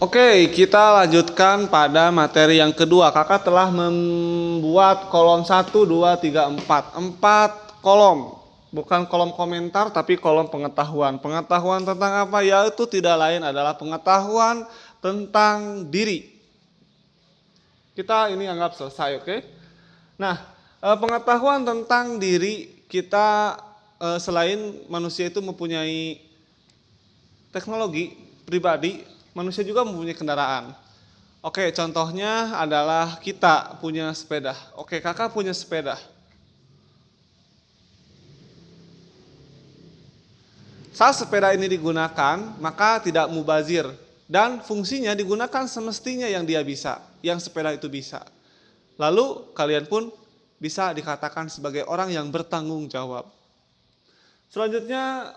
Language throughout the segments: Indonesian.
Oke, kita lanjutkan pada materi yang kedua. Kakak telah membuat kolom 1, 2, 3, 4. 4 kolom. Bukan kolom komentar, tapi kolom pengetahuan. Pengetahuan tentang apa? Yaitu tidak lain adalah pengetahuan tentang diri. Kita ini anggap selesai, oke? Nah, pengetahuan tentang diri kita, selain manusia itu mempunyai teknologi pribadi, manusia juga mempunyai kendaraan. Oke, contohnya adalah kita punya sepeda. Oke, kakak punya sepeda. Saat sepeda ini digunakan, maka tidak mubazir. Dan fungsinya digunakan semestinya yang dia bisa, yang sepeda itu bisa. Lalu kalian pun bisa dikatakan sebagai orang yang bertanggung jawab. Selanjutnya,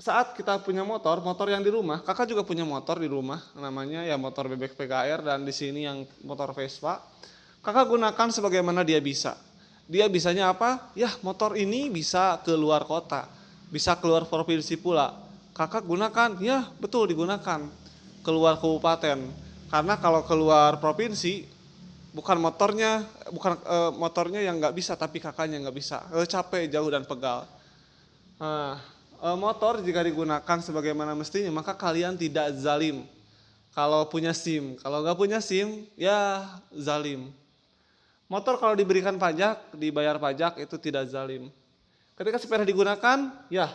saat kita punya motor yang di rumah, kakak juga punya motor di rumah, namanya ya motor bebek PKR, dan di sini yang motor Vespa. Kakak gunakan sebagaimana dia bisa. Dia bisanya apa? Ya, motor ini bisa keluar kota, bisa keluar provinsi pula. Kakak gunakan, ya betul digunakan, keluar kabupaten. Karena kalau keluar provinsi, bukan motornya yang nggak bisa, tapi kakaknya nggak bisa, capek, jauh dan pegal. Nah, motor jika digunakan sebagaimana mestinya, maka kalian tidak zalim. Kalau punya SIM, kalau nggak punya SIM, ya zalim. Motor kalau diberikan pajak, dibayar pajak, itu tidak zalim. Ketika sepeda digunakan, ya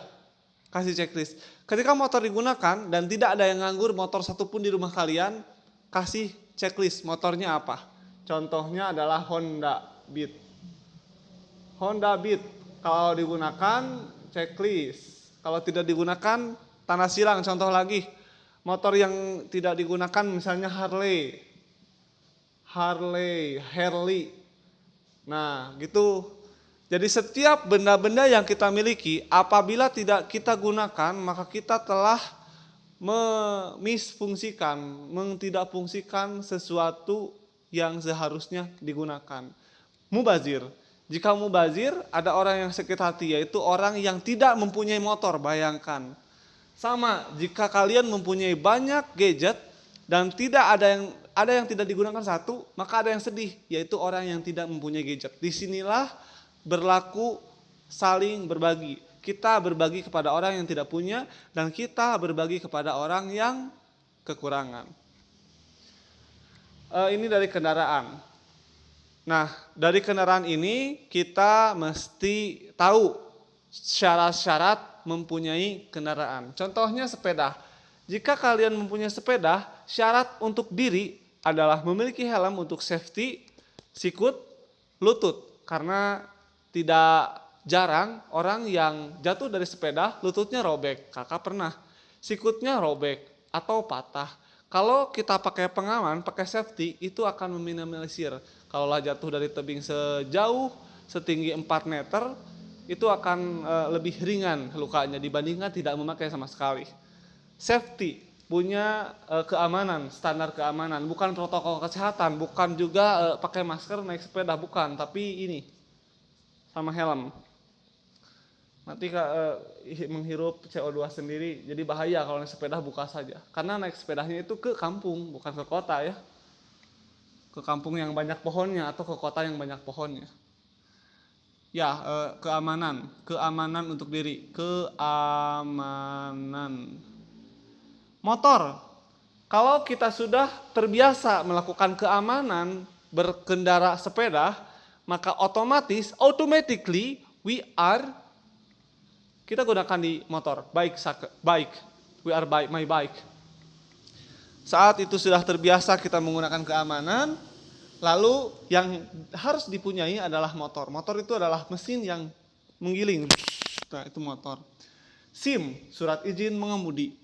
kasih checklist. Ketika motor digunakan dan tidak ada yang nganggur motor satupun di rumah kalian, kasih checklist motornya apa. Contohnya adalah Honda Beat. Honda Beat kalau digunakan checklist, kalau tidak digunakan tanah silang. Contoh lagi, motor yang tidak digunakan misalnya Harley. Nah, gitu. Jadi setiap benda-benda yang kita miliki, apabila tidak kita gunakan, maka kita telah memisfungsikan, tidak fungsikan sesuatu yang seharusnya digunakan. Mubazir. Jika mubazir, ada orang yang sakit hati, yaitu orang yang tidak mempunyai motor, bayangkan. Sama, jika kalian mempunyai banyak gadget dan ada yang tidak digunakan satu, maka ada yang sedih, yaitu orang yang tidak mempunyai gadget. Disinilah berlaku saling berbagi. Kita berbagi kepada orang yang tidak punya, dan kita berbagi kepada orang yang kekurangan. Ini dari kendaraan. Nah, dari kendaraan ini kita mesti tahu syarat-syarat mempunyai kendaraan. Contohnya sepeda. Jika kalian mempunyai sepeda, syarat untuk diri adalah memiliki helm untuk safety, sikut, lutut. Karena tidak jarang orang yang jatuh dari sepeda, lututnya robek. Kakak pernah. Sikutnya robek atau patah. Kalau kita pakai pengaman, pakai safety, itu akan meminimalisir. Kalau jatuh dari tebing sejauh setinggi 4 meter, itu akan lebih ringan lukanya dibandingkan tidak memakai sama sekali. Safety punya keamanan, standar keamanan, bukan protokol kesehatan, bukan juga pakai masker naik sepeda, bukan, tapi ini sama helm. Nanti menghirup CO2 sendiri, jadi bahaya kalau naik sepeda buka saja. Karena naik sepedanya itu ke kampung, bukan ke kota ya. Ke kampung yang banyak pohonnya atau ke kota yang banyak pohonnya. Ya, keamanan untuk diri, keamanan. Motor, kalau kita sudah terbiasa melakukan keamanan berkendara sepeda, maka automatically kita gunakan di motor, bike, we are my bike. Saat itu sudah terbiasa kita menggunakan keamanan, lalu yang harus dipunyai adalah motor. Motor itu adalah mesin yang menggiling. Nah, itu motor. SIM, surat izin mengemudi.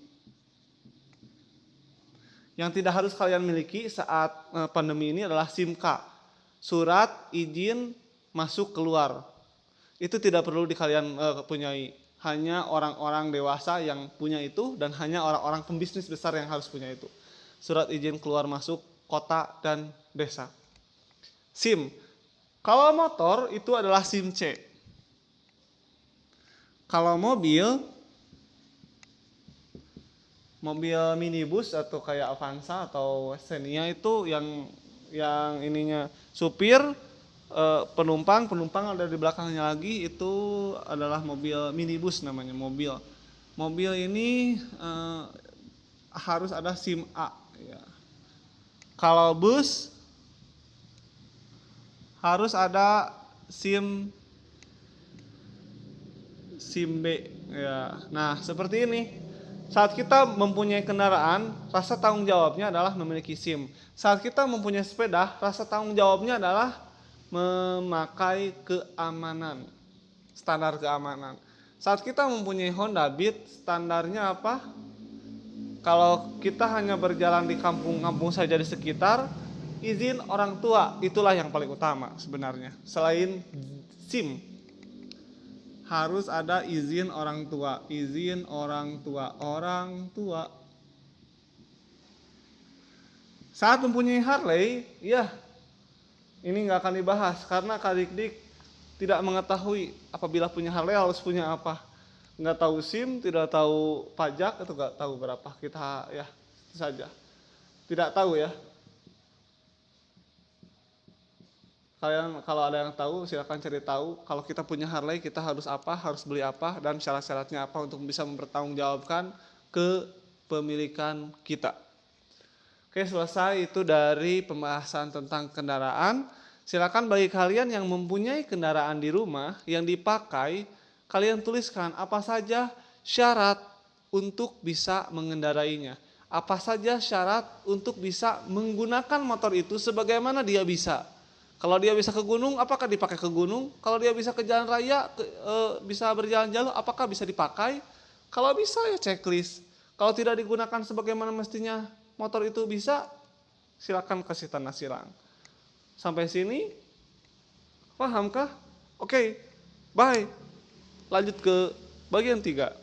Yang tidak harus kalian miliki saat pandemi ini adalah SIM-K, surat izin masuk keluar. Itu tidak perlu kalian punyai. Hanya orang-orang dewasa yang punya itu, dan hanya orang-orang pembisnis besar yang harus punya itu. Surat izin keluar masuk kota dan desa. SIM. Kalau motor itu adalah SIM C. Kalau mobil mobil minibus atau kayak Avanza atau Xenia itu yang ininya supir, penumpang ada di belakangnya lagi, itu adalah mobil minibus namanya. Mobil ini harus ada SIM A ya. Kalau bus harus ada SIM SIM B ya. Nah, seperti ini. Saat kita mempunyai kendaraan, rasa tanggung jawabnya adalah memiliki SIM. Saat kita mempunyai sepeda, rasa tanggung jawabnya adalah memakai keamanan, standar keamanan. Saat kita mempunyai Honda Beat, standarnya apa? Kalau kita hanya berjalan di kampung-kampung saja di sekitar, izin orang tua itulah yang paling utama sebenarnya. Selain SIM, harus ada izin orang tua. Izin orang tua. Saat mempunyai Harley, ya ini nggak akan dibahas karena Kadikdik tidak mengetahui apabila punya Harley harus punya apa. Nggak tahu SIM, tidak tahu pajak, atau nggak tahu berapa. Kita ya itu saja. Tidak tahu ya. Kalian kalau ada yang tahu silakan cari tahu. Kalau kita punya Harley kita harus apa, harus beli apa, dan syarat-syaratnya apa untuk bisa mempertanggungjawabkan kepemilikan kita. Oke, selesai itu dari pembahasan tentang kendaraan. Silakan bagi kalian yang mempunyai kendaraan di rumah yang dipakai, kalian tuliskan apa saja syarat untuk bisa mengendarainya. Apa saja syarat untuk bisa menggunakan motor itu sebagaimana dia bisa. Kalau dia bisa ke gunung, apakah dipakai ke gunung? Kalau dia bisa ke jalan raya, bisa berjalan jalur, apakah bisa dipakai? Kalau bisa ya checklist. Kalau tidak digunakan sebagaimana mestinya motor itu bisa, silakan kasih tanda silang. Sampai sini, pahamkah? Oke, bye. Lanjut ke bagian 3.